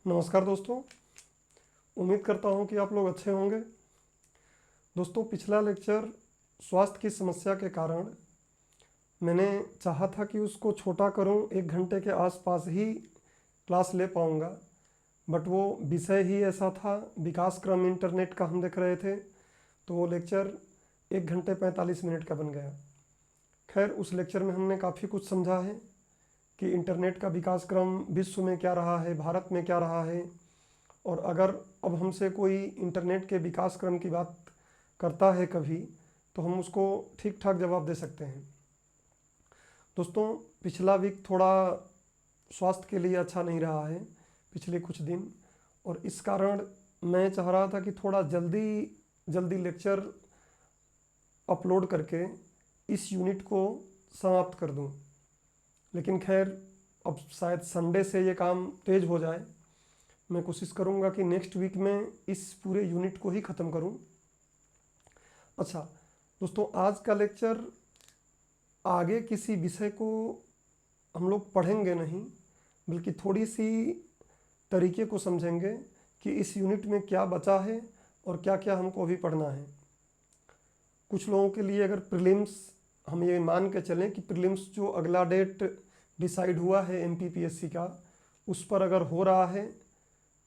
नमस्कार दोस्तों, उम्मीद करता हूँ कि आप लोग अच्छे होंगे। दोस्तों, पिछला लेक्चर स्वास्थ्य की समस्या के कारण मैंने चाहा था कि उसको छोटा करूँ, 1 घंटे के आसपास ही क्लास ले पाऊँगा, बट वो विषय ही ऐसा था, विकास क्रम इंटरनेट का हम देख रहे थे, तो वो लेक्चर 1 घंटे 45 मिनट का बन गया। खैर, उस लेक्चर में हमने काफ़ी कुछ समझा है कि इंटरनेट का विकास क्रम विश्व में क्या रहा है, भारत में क्या रहा है, और अगर अब हमसे कोई इंटरनेट के विकास क्रम की बात करता है कभी, तो हम उसको ठीक ठाक जवाब दे सकते हैं। दोस्तों, पिछला वीक थोड़ा स्वास्थ्य के लिए अच्छा नहीं रहा है, पिछले कुछ दिन, और इस कारण मैं चाह रहा था कि थोड़ा जल्दी लेक्चर अपलोड करके इस यूनिट को समाप्त कर दूं। लेकिन खैर, अब शायद संडे से ये काम तेज हो जाए। मैं कोशिश करूंगा कि नेक्स्ट वीक में इस पूरे यूनिट को ही ख़त्म करूं। अच्छा दोस्तों, आज का लेक्चर आगे किसी विषय को हम लोग पढ़ेंगे नहीं, बल्कि थोड़ी सी तरीके को समझेंगे कि इस यूनिट में क्या बचा है और क्या क्या हमको अभी पढ़ना है। कुछ लोगों के लिए अगर प्रीलिम्स, हम ये मान के चलें कि प्रीलिम्स जो अगला डेट डिसाइड हुआ है एमपीपीएससी का, उस पर अगर हो रहा है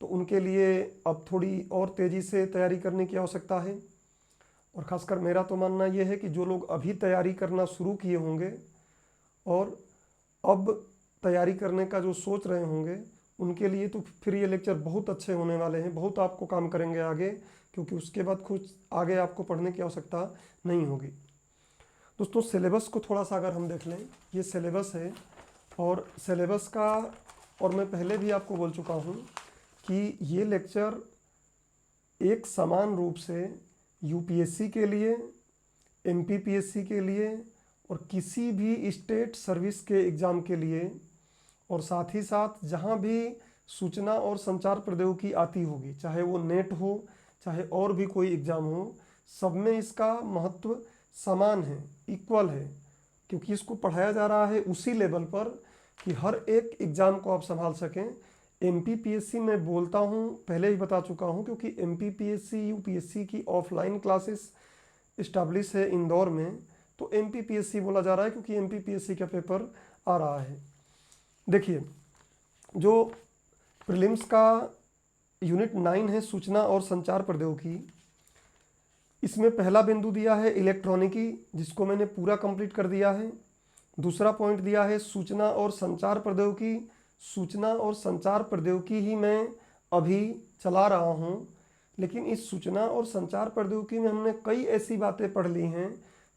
तो उनके लिए अब थोड़ी और तेज़ी से तैयारी करने की आवश्यकता है। और ख़ासकर मेरा तो मानना ये है कि जो लोग अभी तैयारी करना शुरू किए होंगे और अब तैयारी करने का जो सोच रहे होंगे, उनके लिए तो फिर ये लेक्चर बहुत अच्छे होने वाले हैं, बहुत आपको काम करेंगे आगे, क्योंकि उसके बाद कुछ आगे आपको पढ़ने की आवश्यकता नहीं होगी। दोस्तों, सिलेबस को थोड़ा सा अगर हम देख लें, ये सिलेबस है, और सिलेबस का, और मैं पहले भी आपको बोल चुका हूँ कि ये लेक्चर एक समान रूप से यूपीएससी के लिए, एमपीपीएससी के लिए और किसी भी स्टेट सर्विस के एग्ज़ाम के लिए, और साथ ही साथ जहाँ भी सूचना और संचार प्रौद्योगिकी आती होगी, चाहे वो नेट हो, चाहे और भी कोई एग्ज़ाम हो, सब में इसका महत्व समान है, इक्वल है, क्योंकि इसको पढ़ाया जा रहा है उसी लेवल पर कि हर एक एग्ज़ाम को आप संभाल सकें। एमपीपीएससी में बोलता हूँ, पहले ही बता चुका हूँ, क्योंकि एमपीपीएससी यूपीएससी की ऑफलाइन क्लासेस इस्टाब्लिश है इंदौर में, तो एमपीपीएससी बोला जा रहा है क्योंकि एमपीपीएससी का पेपर आ रहा है। देखिए, जो प्रीलिम्स का यूनिट 9 है, सूचना और संचार प्रौद्योगिकी, इसमें पहला बिंदु दिया है इलेक्ट्रॉनिकी, जिसको मैंने पूरा कंप्लीट कर दिया है। दूसरा पॉइंट दिया है सूचना और संचार प्रौद्योगिकी। सूचना और संचार प्रौद्योगिकी ही मैं अभी चला रहा हूँ, लेकिन इस सूचना और संचार प्रौद्योगिकी में हमने कई ऐसी बातें पढ़ ली हैं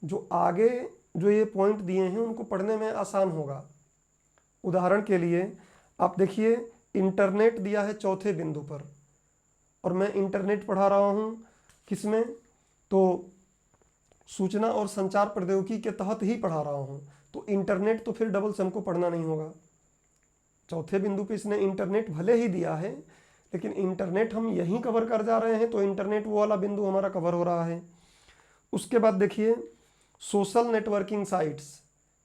जो आगे जो ये पॉइंट दिए हैं उनको पढ़ने में आसान होगा। उदाहरण के लिए आप देखिए, इंटरनेट दिया है चौथे बिंदु पर, और मैं इंटरनेट पढ़ा रहा हूँ किसमें, तो सूचना और संचार प्रौद्योगिकी के तहत ही पढ़ा रहा हूँ, तो इंटरनेट तो फिर डबल से हमको पढ़ना नहीं होगा। चौथे बिंदु पे इसने इंटरनेट भले ही दिया है, लेकिन इंटरनेट हम यहीं कवर कर जा रहे हैं, तो इंटरनेट वो वाला बिंदु हमारा कवर हो रहा है। उसके बाद देखिए, सोशल नेटवर्किंग साइट्स,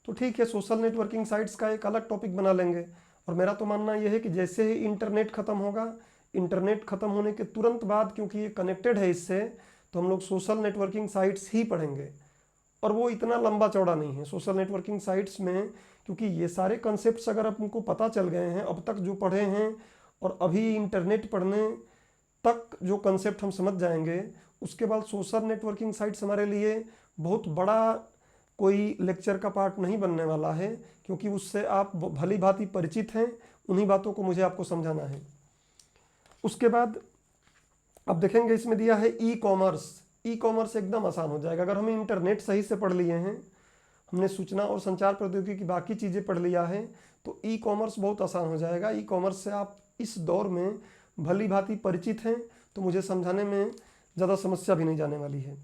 तो ठीक है, सोशल नेटवर्किंग साइट्स का एक अलग टॉपिक बना लेंगे। और मेरा तो मानना यह है कि जैसे ही इंटरनेट ख़त्म होगा, इंटरनेट ख़त्म होने के तुरंत बाद, क्योंकि ये कनेक्टेड है इससे, तो हम लोग सोशल नेटवर्किंग साइट्स ही पढ़ेंगे। और वो इतना लंबा चौड़ा नहीं है सोशल नेटवर्किंग साइट्स में, क्योंकि ये सारे कंसेप्ट्स अगर आपको पता चल गए हैं अब तक जो पढ़े हैं, और अभी इंटरनेट पढ़ने तक जो कंसेप्ट हम समझ जाएंगे, उसके बाद सोशल नेटवर्किंग साइट्स हमारे लिए बहुत बड़ा कोई लेक्चर का पार्ट नहीं बनने वाला है, क्योंकि उससे आप भली भांति परिचित हैं, उन्हीं बातों को मुझे आपको समझाना है। उसके बाद अब देखेंगे, इसमें दिया है ई कॉमर्स। ई कॉमर्स एकदम आसान हो जाएगा अगर हम इंटरनेट सही से पढ़ लिए हैं, हमने सूचना और संचार प्रौद्योगिकी की बाकी चीज़ें पढ़ लिया है, तो ई कॉमर्स बहुत आसान हो जाएगा। ई कॉमर्स से आप इस दौर में भली भांति परिचित हैं, तो मुझे समझाने में ज़्यादा समस्या भी नहीं जाने वाली है।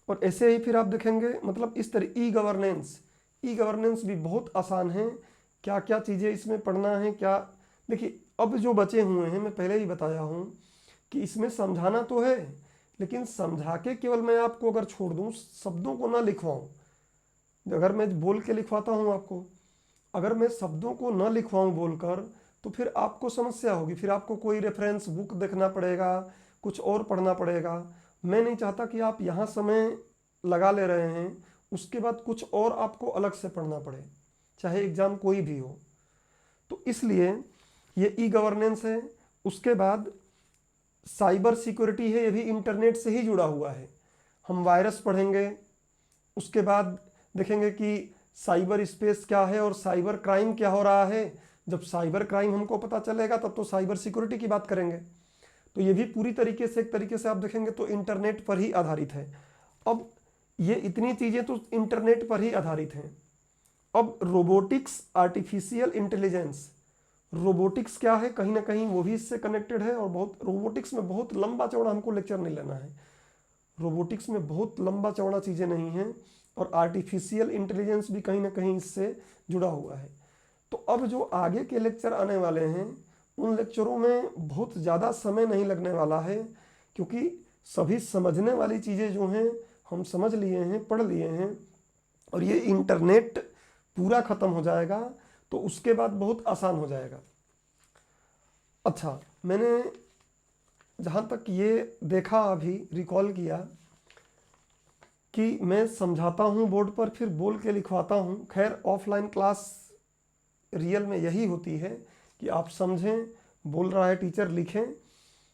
और ऐसे ही फिर आप देखेंगे, मतलब इस तरह ई गवर्नेंस, ई गवर्नेंस भी बहुत आसान है। क्या क्या चीज़ें इसमें पढ़ना है, क्या, देखिए अब जो बचे हुए हैं, मैं पहले ही बताया हूँ कि इसमें समझाना तो है, लेकिन समझा के केवल मैं आपको अगर छोड़ दूँ, शब्दों को ना लिखवाऊँ, अगर मैं बोल के लिखवाता हूँ आपको, अगर मैं शब्दों को न लिखवाऊँ बोलकर, तो फिर आपको समस्या होगी, फिर आपको कोई रेफरेंस बुक देखना पड़ेगा, कुछ और पढ़ना पड़ेगा। मैं नहीं चाहता कि आप यहाँ समय लगा ले रहे हैं, उसके बाद कुछ और आपको अलग से पढ़ना पड़े, चाहे एग्ज़ाम कोई भी हो। तो इसलिए ये ई गवर्नेंस है। उसके बाद साइबर सिक्योरिटी है, ये भी इंटरनेट से ही जुड़ा हुआ है। हम वायरस पढ़ेंगे, उसके बाद देखेंगे कि साइबर स्पेस क्या है और साइबर क्राइम क्या हो रहा है। जब साइबर क्राइम हमको पता चलेगा तब तो साइबर सिक्योरिटी की बात करेंगे। तो ये भी पूरी तरीके से, एक तरीके से आप देखेंगे तो इंटरनेट पर ही आधारित है। अब ये इतनी चीज़ें तो इंटरनेट पर ही आधारित हैं। अब रोबोटिक्स, आर्टिफिशियल इंटेलिजेंस, रोबोटिक्स क्या है, कहीं ना कहीं वो भी इससे कनेक्टेड है। और बहुत रोबोटिक्स में बहुत लंबा चौड़ा हमको लेक्चर नहीं लेना है, रोबोटिक्स में बहुत लंबा चौड़ा चीज़ें नहीं हैं। और आर्टिफिशियल इंटेलिजेंस भी कहीं ना कहीं इससे जुड़ा हुआ है। तो अब जो आगे के लेक्चर आने वाले हैं उन लेक्चरों में बहुत ज़्यादा समय नहीं लगने वाला है, क्योंकि सभी समझने वाली चीज़ें जो हैं हम समझ लिए हैं, पढ़ लिए हैं। और ये इंटरनेट पूरा ख़त्म हो जाएगा तो उसके बाद बहुत आसान हो जाएगा। अच्छा, मैंने जहाँ तक ये देखा, अभी रिकॉल किया कि मैं समझाता हूँ बोर्ड पर, फिर बोल के लिखवाता हूँ। खैर ऑफलाइन क्लास रियल में यही होती है कि आप समझें, बोल रहा है टीचर, लिखें।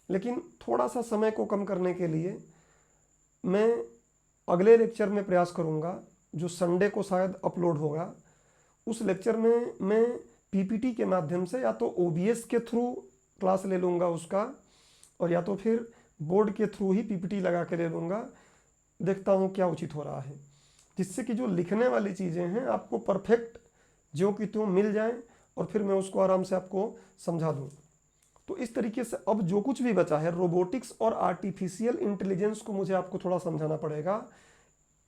लेकिन थोड़ा सा समय को कम करने के लिए मैं अगले लेक्चर में प्रयास करूँगा, जो संडे को शायद अपलोड होगा। उस लेक्चर में मैं पीपीटी के माध्यम से या तो ओबीएस के थ्रू क्लास ले लूँगा उसका, और या तो फिर बोर्ड के थ्रू ही पीपीटी लगा के ले लूँगा। देखता हूँ क्या उचित हो रहा है, जिससे कि जो लिखने वाली चीज़ें हैं आपको परफेक्ट जो कि त्यों मिल जाएं और फिर मैं उसको आराम से आपको समझा दूँ। तो इस तरीके से अब जो कुछ भी बचा है, रोबोटिक्स और आर्टिफिशियल इंटेलिजेंस को मुझे आपको थोड़ा समझाना पड़ेगा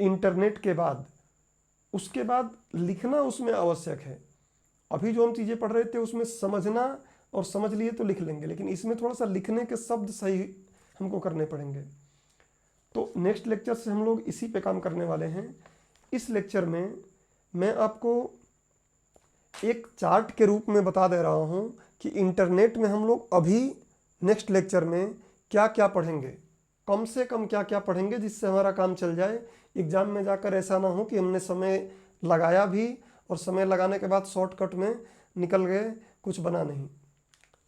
इंटरनेट के बाद। उसके बाद लिखना उसमें आवश्यक है। अभी जो हम चीज़ें पढ़ रहे थे उसमें समझना, और समझ लिए तो लिख लेंगे, लेकिन इसमें थोड़ा सा लिखने के शब्द सही हमको करने पड़ेंगे। तो नेक्स्ट लेक्चर से हम लोग इसी पे काम करने वाले हैं। इस लेक्चर में मैं आपको एक चार्ट के रूप में बता दे रहा हूँ कि इंटरनेट में हम लोग अभी नेक्स्ट लेक्चर में क्या क्या पढ़ेंगे, कम से कम क्या क्या पढ़ेंगे, जिससे हमारा काम चल जाए। एग्ज़ाम में जाकर ऐसा ना हो कि हमने समय लगाया भी और समय लगाने के बाद शॉर्टकट में निकल गए, कुछ बना नहीं।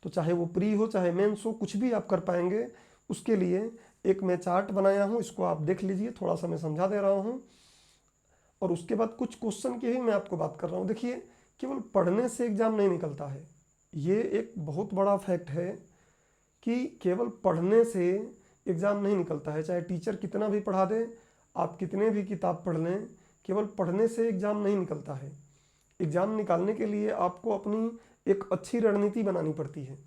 तो चाहे वो प्री हो चाहे मेंस हो, कुछ भी आप कर पाएंगे। उसके लिए एक मैं चार्ट बनाया हूँ, इसको आप देख लीजिए, थोड़ा सा मैं समझा दे रहा हूँ। और उसके बाद कुछ क्वेश्चन की ही मैं आपको बात कर रहा हूँ। देखिए, केवल पढ़ने से एग्ज़ाम नहीं निकलता है, ये एक बहुत बड़ा फैक्ट है कि केवल पढ़ने से एग्ज़ाम नहीं निकलता है। चाहे टीचर कितना भी पढ़ा दे, आप कितने भी किताब पढ़ लें, केवल पढ़ने से एग्ज़ाम नहीं निकलता है। एग्ज़ाम निकालने के लिए आपको अपनी एक अच्छी रणनीति बनानी पड़ती है।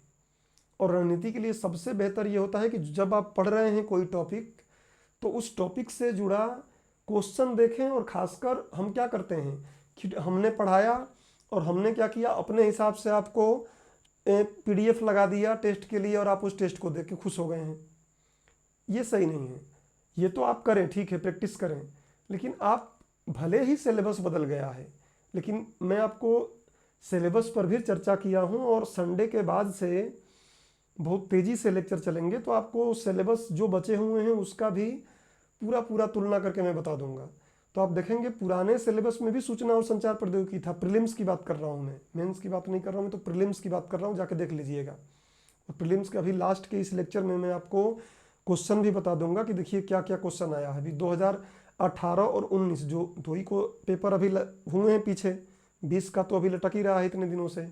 और रणनीति के लिए सबसे बेहतर ये होता है कि जब आप पढ़ रहे हैं कोई टॉपिक, तो उस टॉपिक से जुड़ा क्वेश्चन देखें। और ख़ासकर हम क्या करते हैं कि हमने पढ़ाया और हमने क्या किया, अपने हिसाब से आपको पीडीएफ लगा दिया टेस्ट के लिए और आप उस टेस्ट को देख के खुश हो गए हैं। ये सही नहीं है। ये तो आप करें, ठीक है, प्रैक्टिस करें, लेकिन आप भले ही सिलेबस बदल गया है, लेकिन मैं आपको सिलेबस पर भी चर्चा किया हूँ। और संडे के बाद से बहुत तेज़ी से लेक्चर चलेंगे, तो आपको सिलेबस जो बचे हुए हैं उसका भी पूरा तुलना करके मैं बता दूंगा। तो आप देखेंगे पुराने सिलेबस में भी सूचना और संचार प्रौद्योगिकी था। प्रीलिम्स की बात कर रहा हूँ मैं, मेंस की बात नहीं कर रहा हूँ मैं, तो प्रीलिम्स की बात कर रहा हूँ, जाके देख लीजिएगा। और प्रीलिम्स के अभी लास्ट के इस लेक्चर में मैं आपको क्वेश्चन भी बता दूंगा कि देखिए क्या क्या क्वेश्चन आया है। अभी 2018 और 19 जो दो ही को पेपर अभी हुए हैं पीछे, 20 का तो अभी लटक ही रहा है इतने दिनों से।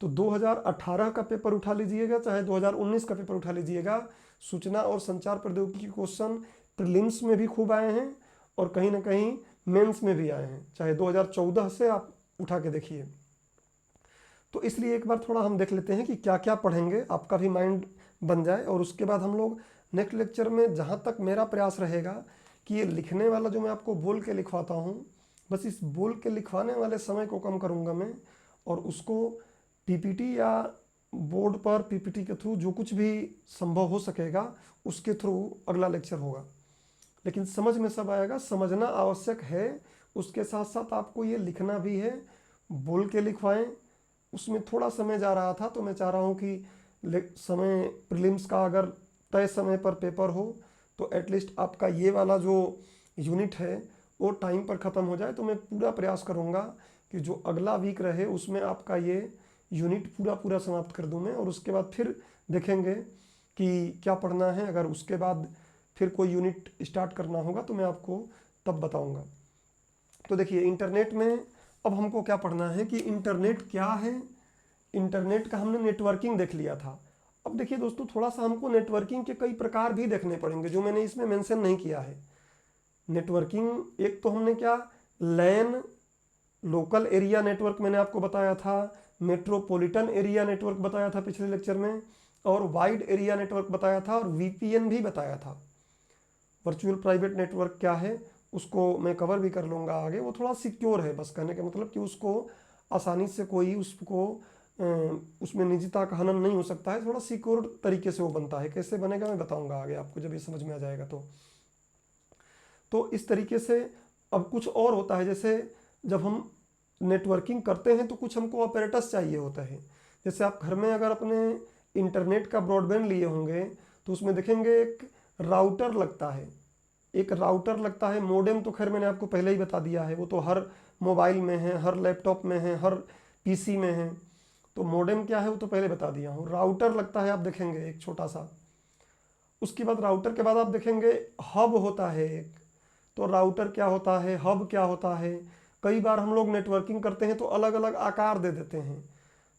तो 2018 का पेपर उठा लीजिएगा, चाहे 2019 का पेपर उठा लीजिएगा, सूचना और संचार प्रौद्योगिकी के क्वेश्चन प्रीलिम्स में भी खूब आए हैं और कहीं ना कहीं मेंस में भी आए हैं, चाहे 2014 से आप उठा के देखिए। तो इसलिए एक बार थोड़ा हम देख लेते हैं कि क्या क्या पढ़ेंगे, आपका भी माइंड बन जाए। और उसके बाद हम लोग नेक्स्ट लेक्चर में, जहाँ तक मेरा प्रयास रहेगा कि ये लिखने वाला जो मैं आपको बोल के लिखवाता हूँ, बस इस बोल के लिखवाने वाले समय को कम करूँगा मैं, और उसको पीपीटी या बोर्ड पर पीपीटी के थ्रू जो कुछ भी संभव हो सकेगा उसके थ्रू अगला लेक्चर होगा। लेकिन समझ में सब आएगा, समझना आवश्यक है। उसके साथ साथ आपको ये लिखना भी है, बोल के लिखवाएं, उसमें थोड़ा समय जा रहा था, तो मैं चाह रहा हूँ कि समय प्रीलिम्स का अगर तय समय पर पेपर हो तो एटलीस्ट आपका ये वाला जो यूनिट है वो टाइम पर ख़त्म हो जाए। तो मैं पूरा प्रयास करूँगा कि जो अगला वीक रहे उसमें आपका ये यूनिट पूरा पूरा समाप्त कर दूँ मैं, और उसके बाद फिर देखेंगे कि क्या पढ़ना है। अगर उसके बाद फिर कोई यूनिट स्टार्ट करना होगा तो मैं आपको तब बताऊँगा। तो देखिए इंटरनेट में अब हमको क्या पढ़ना है कि इंटरनेट क्या है। इंटरनेट का हमने नेटवर्किंग देख लिया था। अब देखिए दोस्तों, थोड़ा सा हमको नेटवर्किंग के कई प्रकार भी देखने पड़ेंगे जो मैंने इसमें मेंशन नहीं किया है। नेटवर्किंग एक तो हमने क्या, लैन लोकल एरिया नेटवर्क मैंने आपको बताया था, मेट्रोपॉलिटन एरिया नेटवर्क बताया था पिछले लेक्चर में, और वाइड एरिया नेटवर्क बताया था, और वीपीएन भी बताया था। वर्चुअल प्राइवेट नेटवर्क क्या है उसको मैं कवर भी कर लूँगा आगे। वो थोड़ा सिक्योर है, बस कहने का मतलब कि उसको आसानी से कोई उसको उसमें निजता का हनन नहीं हो सकता है। थोड़ा सिक्योर तरीके से वो बनता है। कैसे बनेगा मैं बताऊंगा आगे आपको जब ये समझ में आ जाएगा। तो इस तरीके से अब कुछ और होता है, जैसे जब हम नेटवर्किंग करते हैं तो कुछ हमको ऑपरेटर्स चाहिए होता है। जैसे आप घर में अगर अपने इंटरनेट का ब्रॉडबैंड लिए होंगे तो उसमें देखेंगे एक राउटर लगता है, एक राउटर लगता है। मॉडेम तो खैर मैंने आपको पहले ही बता दिया है, वो तो हर मोबाइल में है, हर लैपटॉप में है, हर पीसी में है। तो मॉडेम क्या है वो तो पहले बता दिया हूँ। राउटर लगता है आप देखेंगे एक छोटा सा। उसके बाद राउटर के बाद आप देखेंगे हब होता है एक। तो राउटर क्या होता है, हब क्या होता है। कई बार हम लोग नेटवर्किंग करते हैं तो अलग अलग आकार दे देते हैं।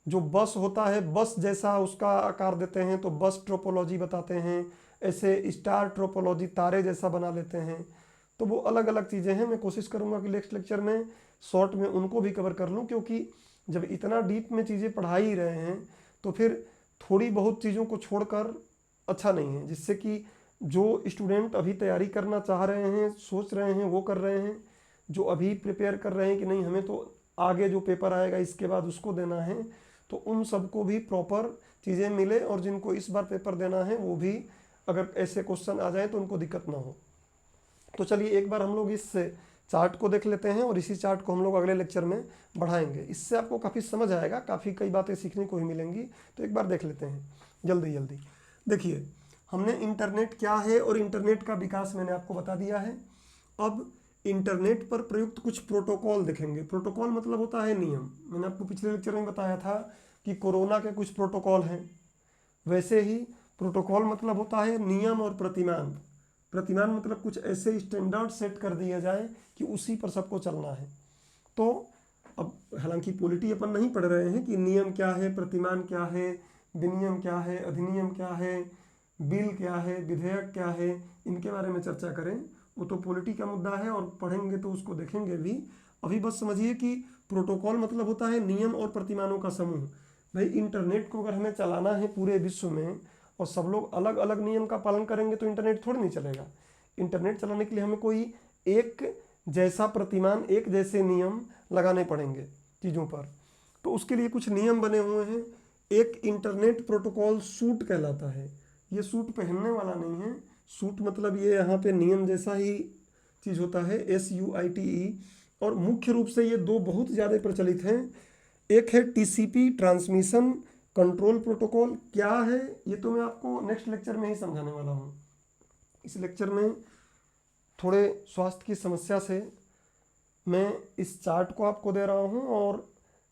जो बस होता है बस जैसा उसका आकार देते हैं तो बस ट्रोपोलॉजी बताते हैं। ऐसे स्टार ट्रोपोलॉजी तारे जैसा बना लेते हैं। तो वो अलग अलग चीज़ें हैं। मैं कोशिश करूँगा कि नेक्स्ट लेक्चर में शॉर्ट में उनको भी कवर कर लूँ, क्योंकि जब इतना डीप में चीज़ें पढ़ा ही रहे हैं तो फिर थोड़ी बहुत चीज़ों को छोड़कर अच्छा नहीं है। जिससे कि जो स्टूडेंट अभी तैयारी करना चाह रहे हैं, सोच रहे हैं, वो कर रहे हैं। जो अभी प्रिपेयर कर रहे हैं कि नहीं हमें तो आगे जो पेपर आएगा इसके बाद उसको देना है, तो उन सबको भी प्रॉपर चीज़ें मिले। और जिनको इस बार पेपर देना है वो भी अगर ऐसे क्वेश्चन आ जाए तो उनको दिक्कत ना हो। तो चलिए एक बार हम लोग इस चार्ट को देख लेते हैं और इसी चार्ट को हम लोग अगले लेक्चर में बढ़ाएंगे। इससे आपको काफ़ी समझ आएगा, काफ़ी कई बातें सीखने को ही मिलेंगी। तो एक बार देख लेते हैं जल्दी जल्दी। देखिए हमने इंटरनेट क्या है और इंटरनेट का विकास मैंने आपको बता दिया है। अब इंटरनेट पर प्रयुक्त कुछ प्रोटोकॉल देखेंगे। प्रोटोकॉल मतलब होता है नियम। मैंने आपको पिछले लेक्चर में बताया था कि कोरोना के कुछ प्रोटोकॉल हैं, वैसे ही प्रोटोकॉल मतलब होता है नियम और प्रतिमान। प्रतिमान मतलब कुछ ऐसे स्टैंडर्ड सेट कर दिया जाए कि उसी पर सबको चलना है। तो अब हालांकि पॉलिटी अपन नहीं पढ़ रहे हैं कि नियम क्या है, प्रतिमान क्या है, विनियम क्या है, अधिनियम क्या है, बिल क्या है, विधेयक क्या है, इनके बारे में चर्चा करें। वो तो पॉलिटी का मुद्दा है और पढ़ेंगे तो उसको देखेंगे भी। अभी बस समझिए कि प्रोटोकॉल मतलब होता है नियम और प्रतिमानों का समूह। भाई इंटरनेट को अगर हमें चलाना है पूरे विश्व में और सब लोग अलग अलग नियम का पालन करेंगे तो इंटरनेट थोड़ी नहीं चलेगा। इंटरनेट चलाने के लिए हमें कोई एक जैसा प्रतिमान, एक जैसे नियम लगाने पड़ेंगे चीज़ों पर। तो उसके लिए कुछ नियम बने हुए हैं। एक इंटरनेट प्रोटोकॉल सूट कहलाता है। ये सूट पहनने वाला नहीं है। सूट मतलब ये यहाँ पे नियम जैसा ही चीज़ होता है, SUITE। और मुख्य रूप से ये दो बहुत ज़्यादा प्रचलित हैं। एक है TCP ट्रांसमिशन कंट्रोल प्रोटोकॉल। क्या है ये तो मैं आपको नेक्स्ट लेक्चर में ही समझाने वाला हूँ। इस लेक्चर में थोड़े स्वास्थ्य की समस्या से मैं इस चार्ट को आपको दे रहा हूँ, और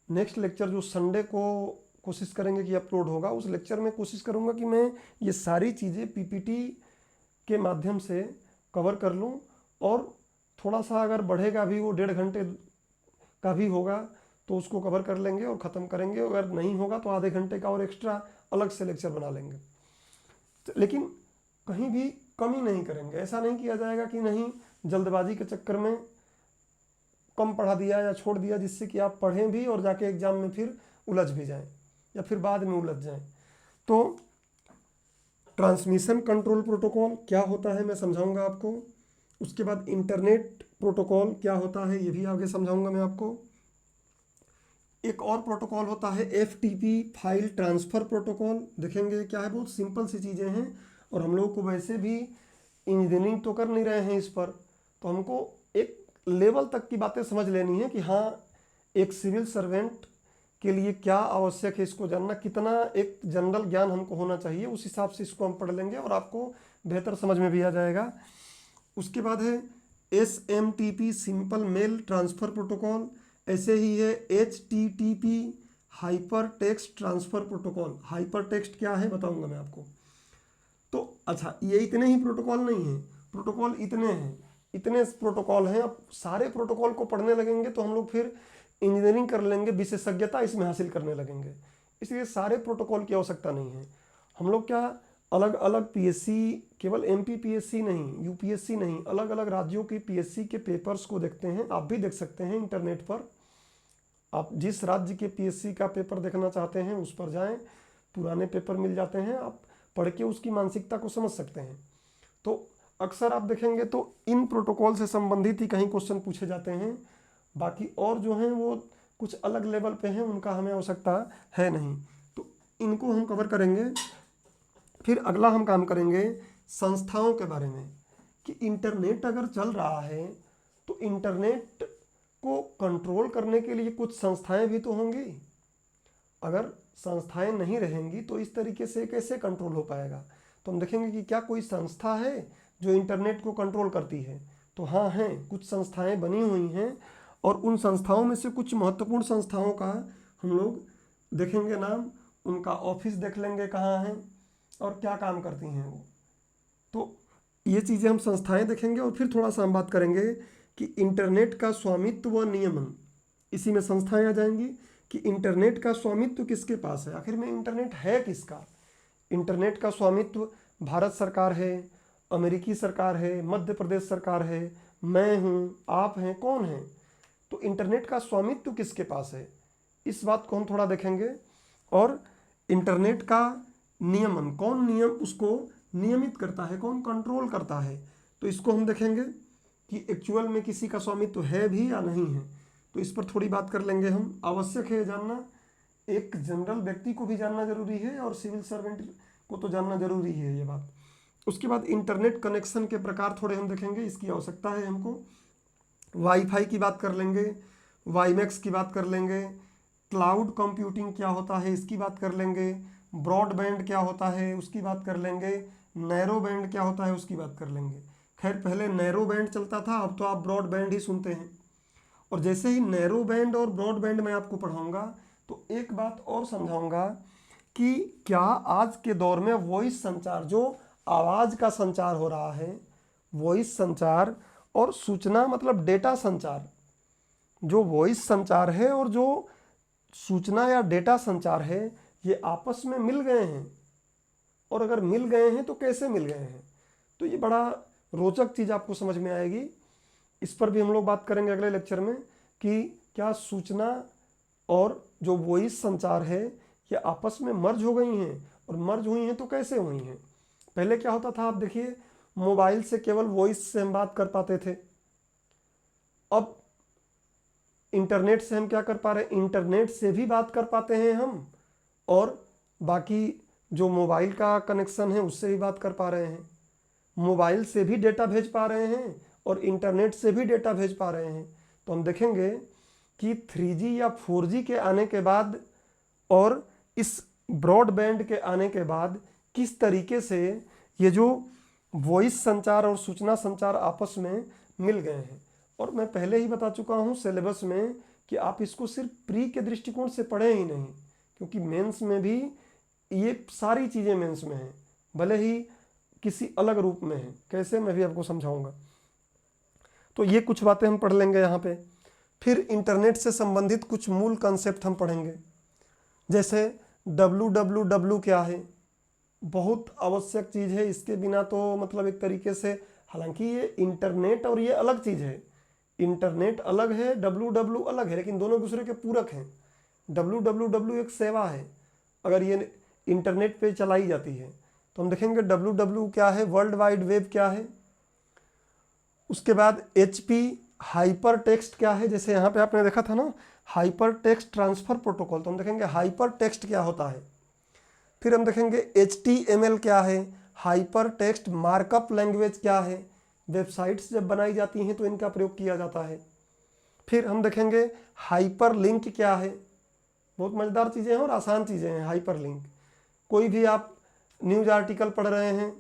नेक्स्ट लेक्चर जो संडे को कोशिश करेंगे कि अपलोड होगा, उस लेक्चर में कोशिश करूँगा कि मैं ये सारी चीज़ें PPT के माध्यम से कवर कर लूँ। और थोड़ा सा अगर बढ़ेगा भी, वो 1.5 घंटे का भी होगा तो उसको कवर कर लेंगे और ख़त्म करेंगे। अगर नहीं होगा तो आधे घंटे का और एक्स्ट्रा अलग से लेक्चर बना लेंगे। लेकिन कहीं भी कमी नहीं करेंगे। ऐसा नहीं किया जाएगा कि नहीं जल्दबाजी के चक्कर में कम पढ़ा दिया या छोड़ दिया, जिससे कि आप पढ़ें भी और जाके एग्जाम में फिर उलझ भी जाएं या फिर बाद में उलझ जाएं। तो ट्रांसमिशन कंट्रोल प्रोटोकॉल क्या होता है मैं समझाऊंगा आपको। उसके बाद इंटरनेट प्रोटोकॉल क्या होता है ये भी आगे समझाऊंगा मैं आपको। एक और प्रोटोकॉल होता है FTP फाइल ट्रांसफ़र प्रोटोकॉल। देखेंगे क्या है, बहुत सिंपल सी चीज़ें हैं और हम लोग को वैसे भी इंजीनियरिंग तो कर नहीं रहे हैं इस पर, तो हमको एक लेवल तक की बातें समझ लेनी है कि हाँ एक सिविल सर्वेंट के लिए क्या आवश्यक है इसको जानना, कितना एक जनरल ज्ञान हमको होना चाहिए, उस हिसाब से इसको हम पढ़ लेंगे और आपको बेहतर समझ में भी आ जाएगा। उसके बाद है SMTP simple mail transfer protocol, ऐसे ही है HTTP hypertext transfer protocol. Hypertext क्या है बताऊंगा मैं आपको। तो अच्छा, ये इतने ही प्रोटोकॉल नहीं है, प्रोटोकॉल इतने हैं, इतने प्रोटोकॉल हैं। अब सारे प्रोटोकॉल को पढ़ने लगेंगे तो हम लोग फिर इंजीनियरिंग कर लेंगे, विशेषज्ञता इसमें हासिल करने लगेंगे, इसलिए सारे प्रोटोकॉल की आवश्यकता नहीं है। हम लोग क्या अलग अलग PSC, केवल MP PSC नहीं, UPSC नहीं, अलग अलग राज्यों की PSC के पेपर्स को देखते हैं। आप भी देख सकते हैं इंटरनेट पर, आप जिस राज्य के PSC का पेपर देखना चाहते हैं उस पर जाएं, पुराने पेपर मिल जाते हैं, आप पढ़ के उसकी मानसिकता को समझ सकते हैं। तो अक्सर आप देखेंगे तो इन प्रोटोकॉल से संबंधित ही कहीं क्वेश्चन पूछे जाते हैं, बाकी और जो हैं वो कुछ अलग लेवल पे हैं, उनका हमें आवश्यकता है नहीं, तो इनको हम कवर करेंगे। फिर अगला हम काम करेंगे संस्थाओं के बारे में, कि इंटरनेट अगर चल रहा है तो इंटरनेट को कंट्रोल करने के लिए कुछ संस्थाएं भी तो होंगी। अगर संस्थाएं नहीं रहेंगी तो इस तरीके से कैसे कंट्रोल हो पाएगा। तो हम देखेंगे कि क्या कोई संस्था है जो इंटरनेट को कंट्रोल करती है। तो हाँ हैं, कुछ संस्थाएं बनी हुई हैं, और उन संस्थाओं में से कुछ महत्वपूर्ण संस्थाओं का हम लोग देखेंगे नाम, उनका ऑफिस देख लेंगे कहाँ हैं और क्या काम करती हैं वो। तो ये चीज़ें हम संस्थाएं देखेंगे, और फिर थोड़ा सा हम बात करेंगे कि इंटरनेट का स्वामित्व व नियमन, इसी में संस्थाएं आ जाएंगी कि इंटरनेट का स्वामित्व किसके पास है, आखिर में इंटरनेट है किसका। इंटरनेट का स्वामित्व भारत सरकार है, अमेरिकी सरकार है, मध्य प्रदेश सरकार है, मैं हूँ, आप हैं, कौन है। तो इंटरनेट का स्वामित्व किसके पास है, इस बात को हम थोड़ा देखेंगे। और इंटरनेट का नियमन, कौन नियम उसको नियमित करता है, कौन कंट्रोल करता है, तो इसको हम देखेंगे कि एक्चुअल में किसी का स्वामित्व है भी या नहीं है। तो इस पर थोड़ी बात कर लेंगे हम। आवश्यक है जानना, एक जनरल व्यक्ति को भी जानना जरूरी है और सिविल सर्वेंट को तो जानना जरूरी है ये बात। उसके बाद इंटरनेट कनेक्शन के प्रकार थोड़े हम देखेंगे, इसकी आवश्यकता है हमको। वाईफाई की बात कर लेंगे, वाईमैक्स की बात कर लेंगे, क्लाउड कंप्यूटिंग क्या होता है इसकी बात कर लेंगे, ब्रॉडबैंड क्या होता है उसकी बात कर लेंगे, नैरो बैंड क्या होता है उसकी बात कर लेंगे। खैर पहले नैरो बैंड चलता था, अब तो आप ब्रॉडबैंड ही सुनते हैं। और जैसे ही नैरो बैंड और ब्रॉडबैंड मैं आपको पढ़ाऊंगा तो एक बात और समझाऊंगा कि क्या आज के दौर में वॉइस संचार, जो आवाज़ का संचार हो रहा है, वॉइस संचार और सूचना मतलब डेटा संचार, जो वॉइस संचार है और जो सूचना या डेटा संचार है, ये आपस में मिल गए हैं, और अगर मिल गए हैं तो कैसे मिल गए हैं। तो ये बड़ा रोचक चीज़ आपको समझ में आएगी। इस पर भी हम लोग बात करेंगे अगले लेक्चर में कि क्या सूचना और जो वॉइस संचार है ये आपस में मर्ज हो गई हैं, और मर्ज हुई हैं तो कैसे हुई हैं। पहले क्या होता था, आप देखिए मोबाइल से केवल वॉइस से हम बात कर पाते थे, अब इंटरनेट से हम क्या कर पा रहे हैं, इंटरनेट से भी बात कर पाते हैं हम, और बाकी जो मोबाइल का कनेक्शन है उससे भी बात कर पा रहे हैं, मोबाइल से भी डेटा भेज पा रहे हैं और इंटरनेट से भी डेटा भेज पा रहे हैं। तो हम देखेंगे कि 3G या 4G के आने के बाद और इस ब्रॉडबैंड के आने के बाद किस तरीके से ये जो वॉइस संचार और सूचना संचार आपस में मिल गए हैं। और मैं पहले ही बता चुका हूँ सिलेबस में कि आप इसको सिर्फ प्री के दृष्टिकोण से पढ़ें ही नहीं, क्योंकि मेंस में भी ये सारी चीज़ें मेंस में हैं, भले ही किसी अलग रूप में है, कैसे मैं भी आपको समझाऊंगा। तो ये कुछ बातें हम पढ़ लेंगे यहाँ पे। फिर इंटरनेट से संबंधित कुछ मूल कंसेप्ट हम पढ़ेंगे, जैसे www क्या है, बहुत आवश्यक चीज़ है, इसके बिना तो मतलब एक तरीके से, हालांकि ये इंटरनेट और ये अलग चीज़ है, इंटरनेट अलग है, www अलग है, लेकिन दोनों दूसरे के पूरक हैं। www एक सेवा है, अगर ये इंटरनेट पे चलाई जाती है तो हम देखेंगे www क्या है, वर्ल्ड वाइड वेब क्या है। उसके बाद HP हाइपर टेक्स्ट क्या है, जैसे यहाँ पे आपने देखा था ना हाइपर टेक्स्ट ट्रांसफ़र प्रोटोकॉल, तो हम देखेंगे हाइपर टेक्स्ट क्या होता है। फिर हम देखेंगे HTML क्या है, हाइपर टेक्स्ट मार्कअप लैंग्वेज क्या है, वेबसाइट्स जब बनाई जाती हैं तो इनका प्रयोग किया जाता है। फिर हम देखेंगे हाइपर लिंक क्या है, बहुत मज़ेदार चीज़ें हैं और आसान चीज़ें हैं। हाइपर लिंक, कोई भी आप न्यूज़ आर्टिकल पढ़ रहे हैं,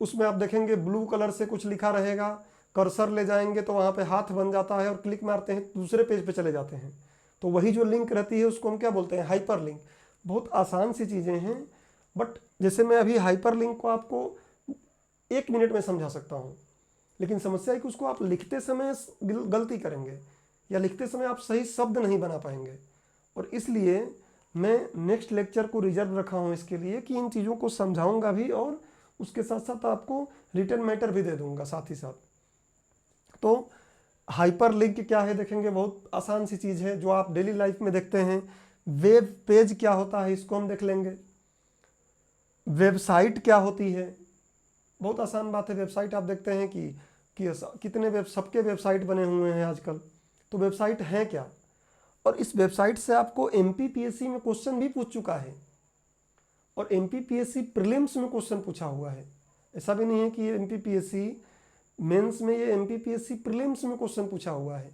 उसमें आप देखेंगे ब्लू कलर से कुछ लिखा रहेगा, कर्सर ले जाएंगे तो वहाँ पे हाथ बन जाता है और क्लिक मारते हैं दूसरे पेज पे चले जाते हैं। तो वही जो लिंक रहती है उसको हम क्या बोलते हैं? Hyper link. बहुत आसान सी चीज़ें हैं, बट जैसे मैं अभी हाइपर लिंक को आपको 1 मिनट में समझा सकता हूँ, लेकिन समस्या है कि उसको आप लिखते समय गलती करेंगे या लिखते समय आप सही शब्द नहीं बना पाएंगे। और इसलिए मैं नेक्स्ट लेक्चर को रिजर्व रखा हूँ इसके लिए कि इन चीज़ों को समझाऊंगा भी और उसके साथ साथ आपको रिटर्न मैटर भी दे दूंगा साथ ही साथ। तो हाइपर लिंक क्या है देखेंगे, बहुत आसान सी चीज़ है जो आप डेली लाइफ में देखते हैं। वेब पेज क्या होता है इसको हम देख लेंगे। वेबसाइट क्या होती है, बहुत आसान बात है। वेबसाइट आप देखते हैं कि कितने सबके वेबसाइट बने हुए हैं आजकल। तो वेबसाइट है क्या, और इस वेबसाइट से आपको एमपीपीएससी में क्वेश्चन भी पूछ चुका है और एमपीपीएससी प्रीलिम्स में क्वेश्चन पूछा हुआ है। ऐसा भी नहीं है कि ये एमपीपीएससी मेंस में, ये एमपीपीएससी प्रीलिम्स में क्वेश्चन पूछा हुआ है।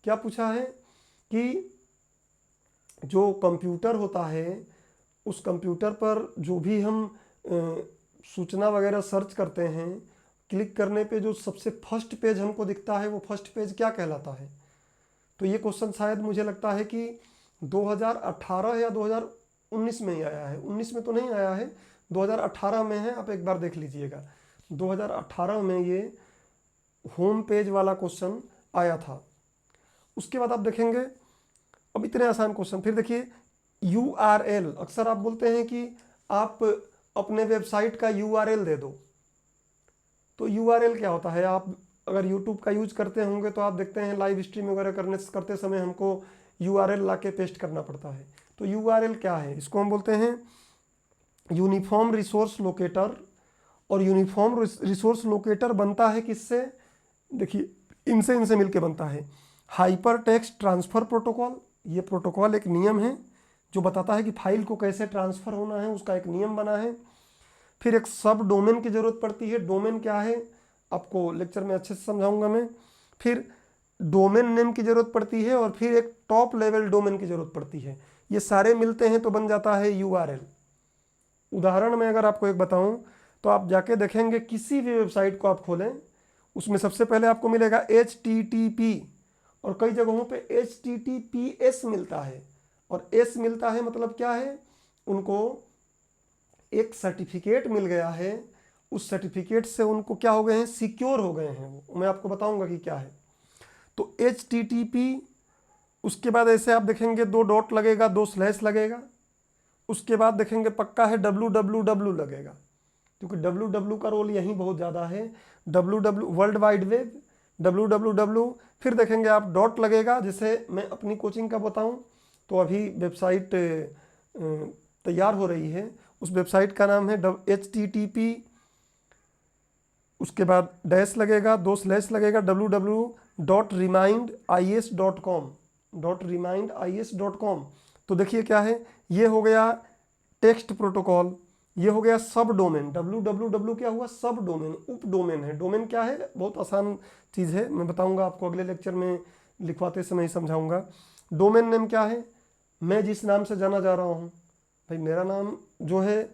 क्या पूछा है कि जो कंप्यूटर होता है, उस कंप्यूटर पर जो भी हम सूचना वगैरह सर्च करते हैं, क्लिक करने पे जो सबसे फर्स्ट पेज हमको दिखता है वो फर्स्ट पेज क्या कहलाता है? तो ये क्वेश्चन शायद मुझे लगता है कि 2018 या 2019 में ही आया है। 19 में तो नहीं आया है, 2018 में है, आप एक बार देख लीजिएगा। 2018 में ये होम पेज वाला क्वेश्चन आया था। उसके बाद आप देखेंगे, अब इतने आसान क्वेश्चन, फिर देखिए URL। अक्सर आप बोलते हैं कि आप अपने वेबसाइट का URL दे दो। तो URL क्या होता है? आप अगर YouTube का यूज करते होंगे तो आप देखते हैं लाइव स्ट्रीम वगैरह करते समय हमको URL ला के पेस्ट करना पड़ता है। तो URL क्या है? इसको हम बोलते हैं यूनिफॉर्म रिसोर्स लोकेटर। और यूनिफॉर्म रिसोर्स लोकेटर बनता है किससे? देखिए, इनसे मिलके बनता है हाइपर टेक्स्ट ट्रांसफ़र प्रोटोकॉल। ये प्रोटोकॉल एक नियम है जो बताता है कि फाइल को कैसे ट्रांसफ़र होना है, उसका एक नियम बना है। फिर एक सब डोमेन की ज़रूरत पड़ती है। डोमेन क्या है आपको लेक्चर में अच्छे से समझाऊंगा मैं। फिर डोमेन नेम की ज़रूरत पड़ती है और फिर एक टॉप लेवल डोमेन की ज़रूरत पड़ती है। ये सारे मिलते हैं तो बन जाता है URL। उदाहरण में अगर आपको एक बताऊं तो आप जाके देखेंगे किसी भी वेबसाइट को आप खोलें, उसमें सबसे पहले आपको मिलेगा HTTP, और कई जगहों पे HTTPS मिलता है। और S मिलता है मतलब क्या है? उनको एक सर्टिफिकेट मिल गया है, उस सर्टिफिकेट से उनको क्या हो गए हैं? सिक्योर हो गए हैं। वो मैं आपको बताऊंगा कि क्या है। तो HTTP, उसके बाद ऐसे आप देखेंगे 2 डॉट लगेगा, 2 स्लैश लगेगा। उसके बाद देखेंगे पक्का है www लगेगा, क्योंकि www का रोल यहीं बहुत ज़्यादा है। www world wide web, www। फिर देखेंगे आप डॉट लगेगा। जैसे मैं अपनी कोचिंग का बताऊं तो अभी वेबसाइट तैयार हो रही है, उस वेबसाइट का नाम है HTTP। उसके बाद डैश लगेगा, 2 स्लैश लगेगा, www.remindis.com। तो देखिए क्या है, ये हो गया टेक्स्ट प्रोटोकॉल, ये हो गया सब डोमेन। www क्या हुआ? सब डोमेन, उप डोमेन है। डोमेन क्या है? बहुत आसान चीज़ है, मैं बताऊंगा आपको अगले लेक्चर में, लिखवाते समय ही समझाऊंगा। डोमेन नेम क्या है? मैं जिस नाम से जाना जा रहा हूँ, भाई मेरा नाम जो है,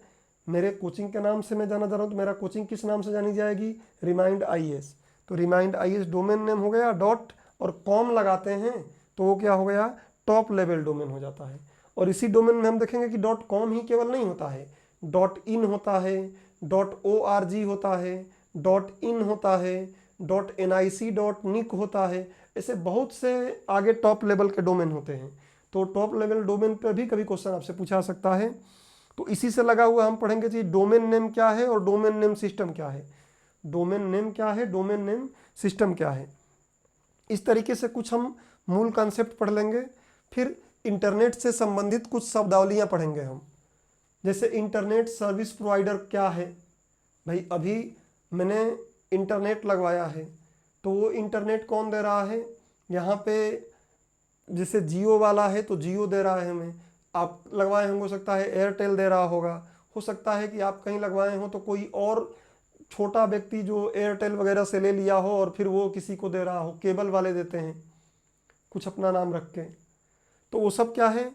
मेरे कोचिंग के नाम से मैं जाना जा रहा हूँ, तो मेरा कोचिंग किस नाम से जानी जाएगी? Remind IAS। तो रिमाइंड IAS डोमेन नेम हो गया। डॉट और कॉम लगाते हैं तो वो क्या हो गया? टॉप लेवल डोमेन हो जाता है। और इसी डोमेन में हम देखेंगे कि .com ही केवल नहीं होता है, .in होता है, .org होता है, .in होता है, .nic.nic होता है। ऐसे बहुत से आगे टॉप लेवल के डोमेन होते हैं। तो टॉप लेवल डोमेन पर भी कभी क्वेश्चन आपसे पूछा सकता है। तो इसी से लगा हुआ हम पढ़ेंगे कि डोमेन नेम क्या है और डोमेन नेम सिस्टम क्या है। डोमेन नेम क्या है, डोमेन नेम सिस्टम क्या है। इस तरीके से कुछ हम मूल कॉन्सेप्ट पढ़ लेंगे। फिर इंटरनेट से संबंधित कुछ शब्दावलियाँ पढ़ेंगे हम। जैसे इंटरनेट सर्विस प्रोवाइडर क्या है? भाई अभी मैंने इंटरनेट लगवाया है, तो वो इंटरनेट कौन दे रहा है? यहाँ पे जैसे जियो वाला है तो जियो दे रहा है हमें, आप लगवाए होंगे, हो सकता है एयरटेल दे रहा होगा, हो सकता है कि आप कहीं लगवाए हो तो कोई और छोटा व्यक्ति जो एयरटेल वगैरह से ले लिया हो और फिर वो किसी को दे रहा हो। केबल वाले देते हैं कुछ अपना नाम रख के। तो वो सब क्या है?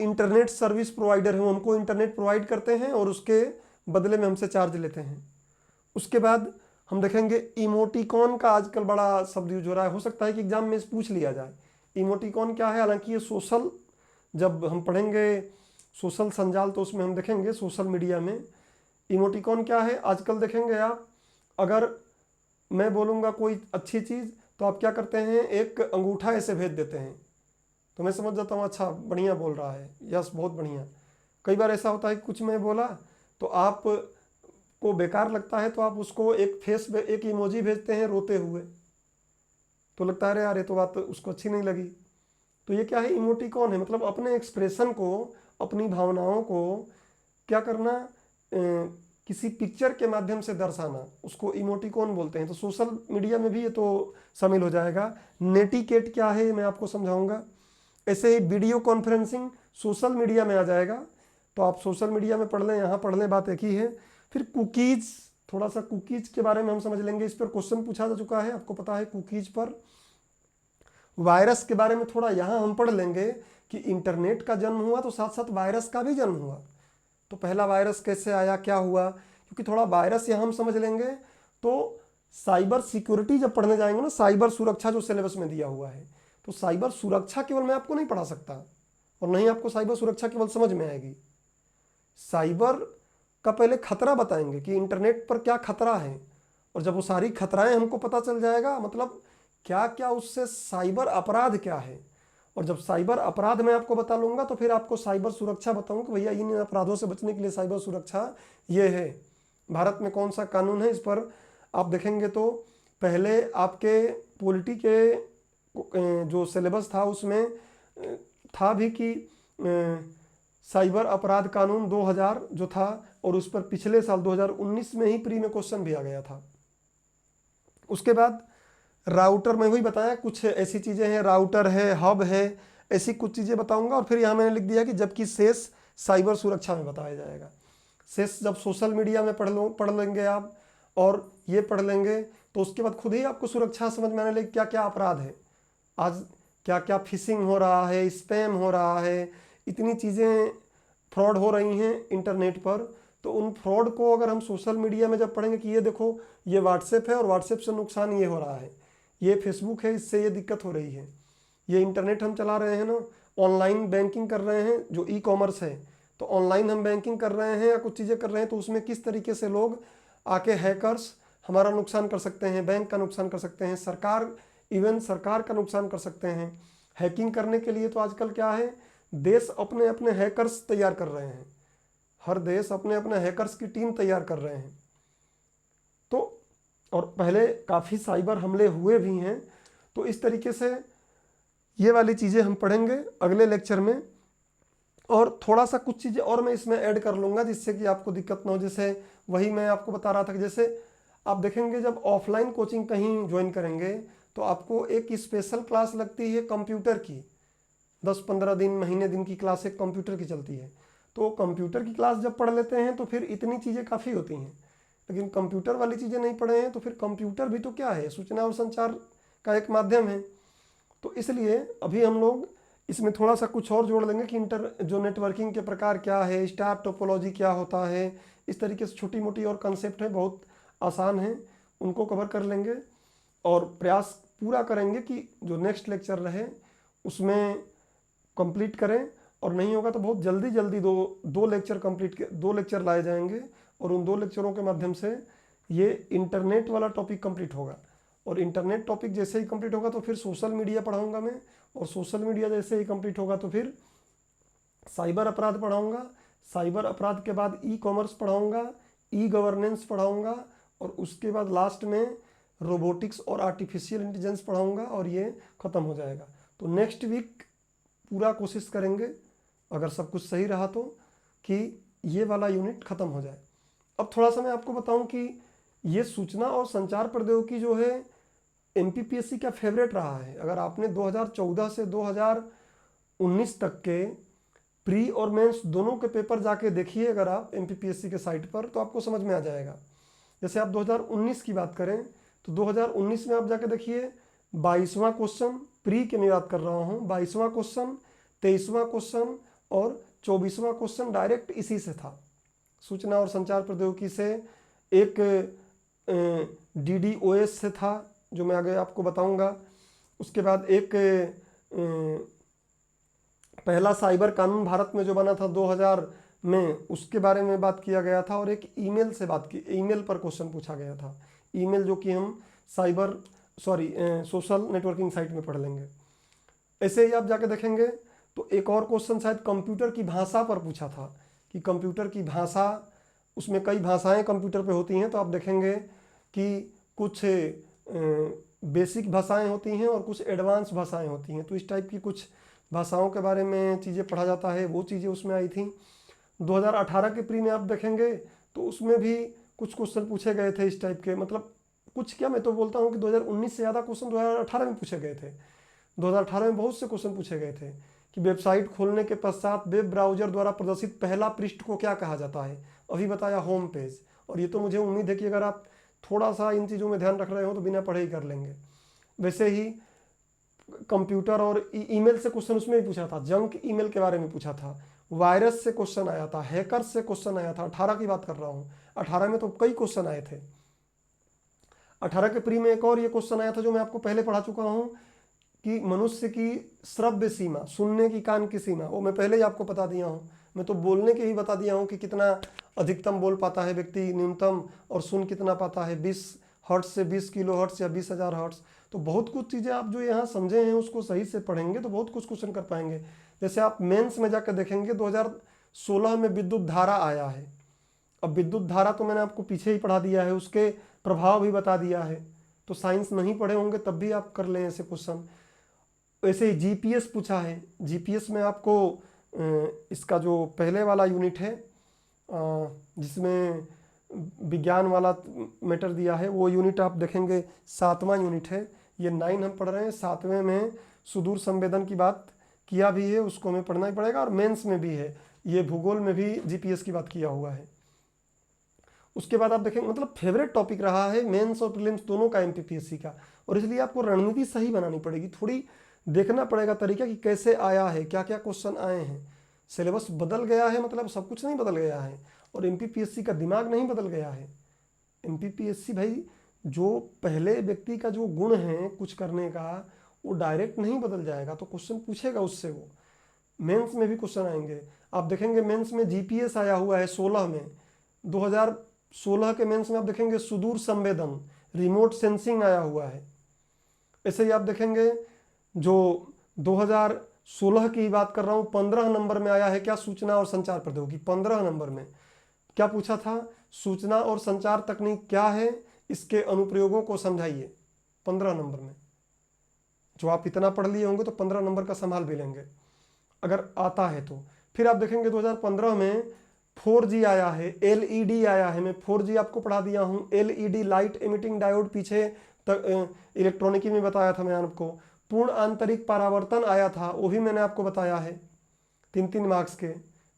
इंटरनेट सर्विस प्रोवाइडर है, वो हमको इंटरनेट प्रोवाइड करते हैं और उसके बदले में हमसे चार्ज लेते हैं। उसके बाद हम देखेंगे इमोटिकॉन का आजकल बड़ा शब्द यूज हो रहा है, हो सकता है कि एग्जाम में पूछ लिया जाए इमोटिकॉन क्या है। हालांकि ये सोशल, जब हम पढ़ेंगे सोशल संजाल तो उसमें हम देखेंगे सोशल मीडिया में इमोटिकॉन क्या है। आजकल देखेंगे आप, अगर मैं बोलूँगा कोई अच्छी चीज़ तो आप क्या करते हैं, एक अंगूठा ऐसे भेज देते हैं, तो मैं समझ जाता हूँ अच्छा बढ़िया बोल रहा है, यस बहुत बढ़िया। कई बार ऐसा होता है कि कुछ मैं बोला तो आप को बेकार लगता है तो आप उसको एक एक इमोजी भेजते हैं रोते हुए, तो लगता है अरे यार ये तो बात उसको अच्छी नहीं लगी। तो ये क्या है, इमोटिकॉन है, मतलब अपने एक्सप्रेशन को, अपनी भावनाओं को क्या करना, किसी पिक्चर के माध्यम से दर्शाना, उसको इमोटिकॉन बोलते हैं। तो सोशल मीडिया में भी ये तो शामिल हो जाएगा। नेटिकेट क्या है मैं आपको समझाऊंगा। ऐसे ही वीडियो कॉन्फ्रेंसिंग सोशल मीडिया में आ जाएगा, तो आप सोशल मीडिया में पढ़ लें, यहाँ पढ़ लें, बात एक ही है। फिर कुकीज़, थोड़ा सा कुकीज़ के बारे में हम समझ लेंगे, इस पर क्वेश्चन पूछा जा चुका है, आपको पता है कुकीज़ पर। वायरस के बारे में थोड़ा यहाँ हम पढ़ लेंगे कि इंटरनेट का जन्म हुआ तो साथ साथ वायरस का भी जन्म हुआ, तो पहला वायरस कैसे आया, क्या हुआ, क्योंकि थोड़ा वायरस यहाँ हम समझ लेंगे तो साइबर सिक्योरिटी जब पढ़ने जाएंगे ना, साइबर सुरक्षा जो सिलेबस में दिया हुआ है, तो साइबर सुरक्षा केवल मैं आपको नहीं पढ़ा सकता और नहीं आपको साइबर सुरक्षा केवल समझ में आएगी। साइबर का पहले खतरा बताएंगे कि इंटरनेट पर क्या खतरा है, और जब वो सारी खतराएं हमको पता चल जाएगा, मतलब क्या क्या उससे साइबर अपराध क्या है, और जब साइबर अपराध मैं आपको बता लूंगा तो फिर आपको साइबर सुरक्षा बताऊंगा कि भैया इन अपराधों से बचने के लिए साइबर सुरक्षा ये है। भारत में कौन सा कानून है इस पर आप देखेंगे तो पहले आपके पॉलिटी के जो सिलेबस था उसमें था भी कि साइबर अपराध कानून 2000 जो था, और उस पर पिछले साल 2019 में ही प्री में क्वेश्चन भी आ गया था। उसके बाद राउटर में वही बताया, कुछ ऐसी चीज़ें हैं, राउटर है, हब है, ऐसी कुछ चीज़ें बताऊंगा। और फिर यहाँ मैंने लिख दिया कि जबकि शेष साइबर सुरक्षा में बताया जाएगा। शेष जब सोशल मीडिया में पढ़ लेंगे आप और ये पढ़ लेंगे तो उसके बाद खुद ही आपको सुरक्षा समझ में आने लगी क्या क्या अपराध है, आज क्या क्या फिशिंग हो रहा है, स्पैम हो रहा है, इतनी चीज़ें फ्रॉड हो रही हैं इंटरनेट पर। तो उन फ्रॉड को अगर हम सोशल मीडिया में जब पढ़ेंगे कि ये देखो ये व्हाट्सएप है और व्हाट्सएप से नुकसान ये हो रहा है, ये फेसबुक है इससे ये दिक्कत हो रही है, ये इंटरनेट हम चला रहे हैं ना, ऑनलाइन बैंकिंग कर रहे हैं, जो ई कॉमर्स है, तो ऑनलाइन हम बैंकिंग कर रहे हैं या कुछ चीज़ें कर रहे हैं, तो उसमें किस तरीके से लोग आके हैकर्स हमारा नुकसान कर सकते हैं, बैंक का नुकसान कर सकते हैं, सरकार, इवन सरकार का नुकसान कर सकते हैं। हैकिंग करने के लिए तो आजकल क्या है, देश अपने अपने हैकर्स तैयार कर रहे हैं, हर देश अपने अपने हैकर्स की टीम तैयार कर रहे हैं। तो और पहले काफ़ी साइबर हमले हुए भी हैं, तो इस तरीके से ये वाली चीज़ें हम पढ़ेंगे अगले लेक्चर में। और थोड़ा सा कुछ चीज़ें और मैं इसमें ऐड कर लूँगा जिससे कि आपको दिक्कत ना हो। जैसे वही मैं आपको बता रहा था कि जैसे आप देखेंगे जब ऑफलाइन कोचिंग कहीं ज्वाइन करेंगे तो आपको एक स्पेशल क्लास लगती है कंप्यूटर की, 10-15 दिन महीने दिन की क्लास एक कंप्यूटर की चलती है। तो कंप्यूटर की क्लास जब पढ़ लेते हैं तो फिर इतनी चीज़ें काफ़ी होती हैं, लेकिन कंप्यूटर वाली चीज़ें नहीं पढ़े हैं तो फिर कंप्यूटर भी तो क्या है, सूचना और संचार का एक माध्यम है। तो इसलिए अभी हम लोग इसमें थोड़ा सा कुछ और जोड़ लेंगे कि जो नेटवर्किंग के प्रकार क्या है, स्टार टोपोलॉजी क्या होता है, इस तरीके से छोटी मोटी और कंसेप्ट है, बहुत आसान है, उनको कवर कर लेंगे। और प्रयास पूरा करेंगे कि जो नेक्स्ट लेक्चर रहे उसमें कंप्लीट करें, और नहीं होगा तो बहुत जल्दी जल्दी दो लेक्चर लाए जाएंगे, और उन 2 लेक्चरों के माध्यम से ये इंटरनेट वाला टॉपिक कंप्लीट होगा। और इंटरनेट टॉपिक जैसे ही कंप्लीट होगा तो फिर सोशल मीडिया पढ़ाऊंगा मैं, और सोशल मीडिया जैसे ही कंप्लीट होगा तो फिर साइबर अपराध पढ़ाऊंगा, साइबर अपराध के बाद ई कॉमर्स पढ़ाऊंगा, ई गवर्नेंस पढ़ाऊंगा, और उसके बाद लास्ट में रोबोटिक्स और आर्टिफिशियल इंटेलिजेंस पढ़ाऊंगा, और ये ख़त्म हो जाएगा। तो नेक्स्ट वीक पूरा कोशिश करेंगे, अगर सब कुछ सही रहा तो, कि ये वाला यूनिट ख़त्म हो जाए। अब थोड़ा सा मैं आपको बताऊं कि ये सूचना और संचार प्रौद्योगिकी जो है एमपीपीएससी का फेवरेट रहा है। अगर आपने 2014 से 2019 तक के प्री और मेंस दोनों के पेपर जाके देखिए अगर आप एमपीपीएससी के साइट पर, तो आपको समझ में आ जाएगा। जैसे आप 2019 की बात करें तो 2019 में आप जाके देखिए 22वां क्वेश्चन, प्री के मैं बात कर रहा हूँ, 22वां क्वेश्चन, 23वां क्वेश्चन और 24वां क्वेश्चन डायरेक्ट इसी से था, सूचना और संचार प्रौद्योगिकी से। एक DDoS से था, जो मैं आगे आपको बताऊंगा। उसके बाद एक पहला साइबर कानून भारत में जो बना था 2000 में, उसके बारे में बात किया गया था। और एक ईमेल से बात की, ईमेल पर क्वेश्चन पूछा गया था। ईमेल जो कि हम सोशल नेटवर्किंग साइट में पढ़ लेंगे। ऐसे ही आप जाके देखेंगे तो एक और क्वेश्चन शायद कंप्यूटर की भाषा पर पूछा था, कि कंप्यूटर की भाषा, उसमें कई भाषाएं कंप्यूटर पे होती हैं। तो आप देखेंगे कि कुछ बेसिक भाषाएं होती हैं और कुछ एडवांस भाषाएं होती हैं। तो इस टाइप की कुछ भाषाओं के बारे में चीज़ें पढ़ा जाता है, वो चीज़ें उसमें आई थी। 2018 के प्री में आप देखेंगे तो उसमें भी कुछ क्वेश्चन पूछे गए थे इस टाइप के। मतलब कुछ क्या, मैं तो बोलता हूँ कि 2019 से ज़्यादा क्वेश्चन 2018 में पूछे गए थे। 2018 में बहुत से क्वेश्चन पूछे गए थे कि वेबसाइट खोलने के पश्चात वेब ब्राउजर द्वारा प्रदर्शित पहला पृष्ठ को क्या कहा जाता है। अभी बताया होम पेज। और ये तो मुझे उम्मीद है कि अगर आप थोड़ा सा इन चीज़ों में ध्यान रख रहे हो तो बिना पढ़े ही कर लेंगे। वैसे ही कंप्यूटर और ईमेल से क्वेश्चन उसमें भी पूछा था, जंक ईमेल के बारे में पूछा था, वायरस से क्वेश्चन आया था, हैकर से क्वेश्चन आया था। 18 की बात कर रहा हूँ, 18 में तो कई क्वेश्चन आए थे। 18 के प्री में एक और ये क्वेश्चन आया था जो मैं आपको पहले पढ़ा चुका हूँ, कि मनुष्य की श्रव्य सीमा, सुनने की कान की सीमा, वो मैं पहले ही आपको बता दिया हूँ। मैं तो बोलने के ही बता दिया हूँ कि कितना अधिकतम बोल पाता है व्यक्ति, न्यूनतम, और सुन कितना पाता है, 20 हर्ट्ज से 20 किलो हर्ट्ज या 20,000 हर्ट्ज। तो बहुत कुछ चीज़ें आप जो यहाँ समझे हैं उसको सही से पढ़ेंगे तो बहुत कुछ क्वेश्चन कर पाएंगे। जैसे आप मेंस में जाकर देखेंगे 2016 में विद्युत धारा आया है। अब विद्युत धारा तो मैंने आपको पीछे ही पढ़ा दिया है, उसके प्रभाव भी बता दिया है। तो साइंस नहीं पढ़े होंगे तब भी आप कर लें ऐसे क्वेश्चन। वैसे ही जीपीएस पूछा है। जीपीएस में आपको इसका जो पहले वाला यूनिट है, जिसमें विज्ञान वाला मैटर दिया है, वो यूनिट आप देखेंगे 7वां यूनिट है। ये 9 हम पढ़ रहे हैं, 7वें में सुदूर संवेदन की बात किया भी है, उसको हमें पढ़ना ही पड़ेगा। और मेंस में भी है, ये भूगोल में भी जीपीएस की बात किया हुआ है। उसके बाद आप देखेंगे, मतलब फेवरेट टॉपिक रहा है मेंस और प्रीलिम्स दोनों का एमपीपीएससी का। और इसलिए आपको रणनीति सही बनानी पड़ेगी, थोड़ी देखना पड़ेगा तरीका कि कैसे आया है, क्या क्या क्वेश्चन आए हैं। सिलेबस बदल गया है, मतलब सब कुछ नहीं बदल गया है, और एमपीपीएससी का दिमाग नहीं बदल गया है। एमपीपीएससी भाई, जो पहले व्यक्ति का जो गुण है कुछ करने का, वो डायरेक्ट नहीं बदल जाएगा, तो क्वेश्चन पूछेगा उससे। वो मेंस में भी क्वेश्चन आएंगे। आप देखेंगे मेंस में जीपीएस आया हुआ है 16 में, 2016 के मेंस में आप देखेंगे सुदूर संवेदन, रिमोट सेंसिंग आया हुआ है। ऐसे ही आप देखेंगे जो 2016 की बात कर रहा हूँ, 15 नंबर में आया है क्या, सूचना और संचार प्रौद्योगिकी। 15 नंबर में क्या पूछा था, सूचना और संचार तकनीक क्या है, इसके अनुप्रयोगों को समझाइए। 15 नंबर में, जो आप इतना पढ़ लिए होंगे तो 15 नंबर का संभाल भी लेंगे अगर आता है तो। फिर आप देखेंगे 2015 में 4G आया है, LED आया है। मैं 4G आपको पढ़ा दिया हूँ। LED लाइट एमिटिंग डायोड, पीछे तक इलेक्ट्रॉनिकी में बताया था मैं आपको। पूर्ण आंतरिक परावर्तन आया था, वो भी मैंने आपको बताया है, 3-3 मार्क्स के।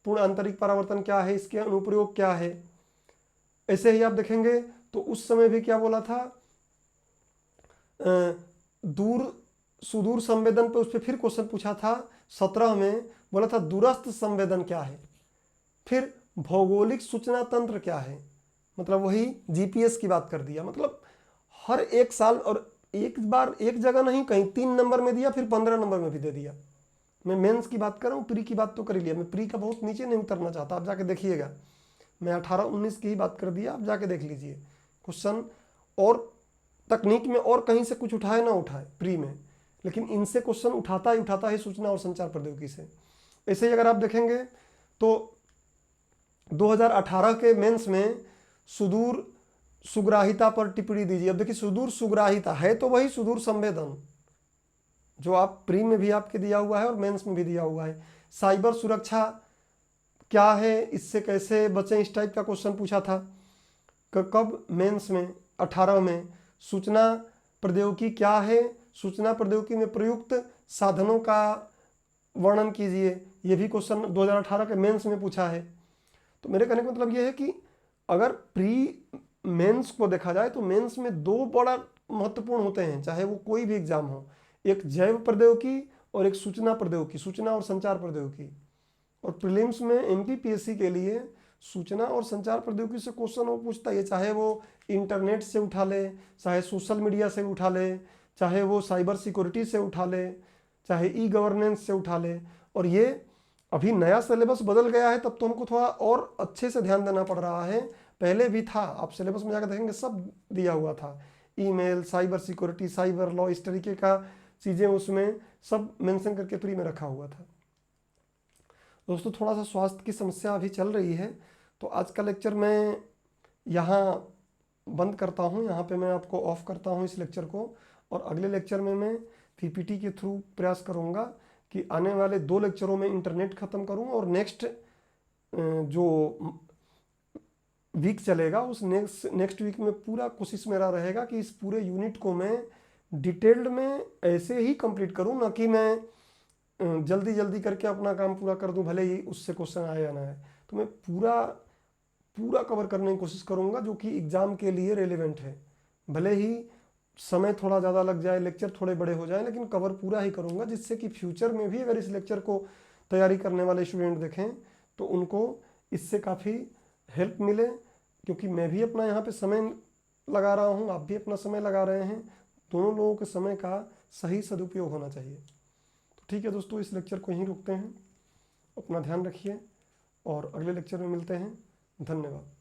पूर्ण आंतरिक परावर्तन क्या है, इसके अनुप्रयोग क्या है। ऐसे ही आप देखेंगे तो उस समय भी क्या बोला था, सुदूर संवेदन पे उस पर फिर क्वेश्चन पूछा था। 17 में बोला था दूरस्थ संवेदन क्या है। फिर भौगोलिक सूचना तंत्र क्या है, मतलब वही जीपीएस की बात कर दिया। मतलब हर एक साल, और एक बार एक जगह नहीं, कहीं 3 नंबर में दिया, फिर 15 नंबर में भी दे दिया। मैं मेंस की बात कर रहा हूँ, प्री की बात तो कर ही लिया। मैं प्री का बहुत नीचे नहीं उतरना चाहता, आप जाके देखिएगा। मैं 18-19 की ही बात कर दिया, आप जाके देख लीजिए क्वेश्चन। और तकनीक में और कहीं से कुछ उठाए ना उठाए प्री में, लेकिन इनसे क्वेश्चन उठाता है सूचना और संचार प्रौद्योगिकी से। ऐसे ही अगर आप देखेंगे तो 2018 के मेंस में सुदूर सुग्राहिता पर टिप्पणी दीजिए। अब देखिए, सुदूर सुग्राहिता है तो वही सुदूर संवेदन, जो आप प्री में भी आपके दिया हुआ है और मेंस में भी दिया हुआ है। साइबर सुरक्षा क्या है, इससे कैसे बचें, इस टाइप का क्वेश्चन पूछा था। कब, मेंस में 18 में। सूचना प्रौद्योगिकी क्या है, सूचना प्रौद्योगिकी में प्रयुक्त साधनों का वर्णन कीजिए, ये भी क्वेश्चन 2018 के मेंस में पूछा है। तो मेरे कहने का मतलब ये है कि अगर प्री मेंस को देखा जाए तो मेंस में 2 बड़ा महत्वपूर्ण होते हैं, चाहे वो कोई भी एग्जाम हो। एक जैव प्रौद्योगिकी और एक सूचना प्रौद्योगिकी, सूचना और संचार प्रौद्योगिकी। और प्रीलिम्स में एमपीपीएससी के लिए सूचना और संचार प्रौद्योगिकी से क्वेश्चन वो पूछता है, चाहे वो इंटरनेट से उठा ले, चाहे सोशल मीडिया से उठा ले, चाहे वो साइबर सिक्योरिटी से उठा ले, चाहे ई गवर्नेंस से उठा ले। और ये अभी नया सिलेबस बदल गया है, तब तो हमको थोड़ा और अच्छे से ध्यान देना पड़ रहा है। पहले भी था, आप सिलेबस में जाकर देखेंगे सब दिया हुआ था, email, cyber security, cyber law, इस तरीके का चीज़ें उसमें सब मेंशन करके फ्री में रखा हुआ था। दोस्तों थोड़ा सा स्वास्थ्य की समस्या अभी चल रही है, तो आज का लेक्चर मैं यहाँ बंद करता हूँ, यहाँ पे मैं आपको ऑफ करता हूँ इस लेक्चर को। और अगले लेक्चर में मैं पीपीटी के थ्रू प्रयास करूँगा कि आने वाले 2 लेक्चरों में इंटरनेट ख़त्म करूँ, और नेक्स्ट जो वीक चलेगा उस नेक्स्ट वीक में पूरा कोशिश मेरा रहेगा कि इस पूरे यूनिट को मैं डिटेल्ड में ऐसे ही कंप्लीट करूँ, ना कि मैं जल्दी जल्दी करके अपना काम पूरा कर दूं, भले ही उससे क्वेश्चन आए या ना आए। तो मैं पूरा कवर करने की कोशिश करूंगा जो कि एग्ज़ाम के लिए रेलेवेंट है। भले ही समय थोड़ा ज़्यादा लग जाए, लेक्चर थोड़े बड़े हो जाए, लेकिन कवर पूरा ही करूंगा, जिससे कि फ्यूचर में भी अगर इस लेक्चर को तैयारी करने वाले स्टूडेंट देखें तो उनको इससे काफ़ी हेल्प मिले। क्योंकि मैं भी अपना यहाँ पे समय लगा रहा हूँ, आप भी अपना समय लगा रहे हैं, दोनों लोगों के समय का सही सदुपयोग होना चाहिए। तो ठीक है दोस्तों, इस लेक्चर को यहीं रुकते हैं। अपना ध्यान रखिए और अगले लेक्चर में मिलते हैं। धन्यवाद।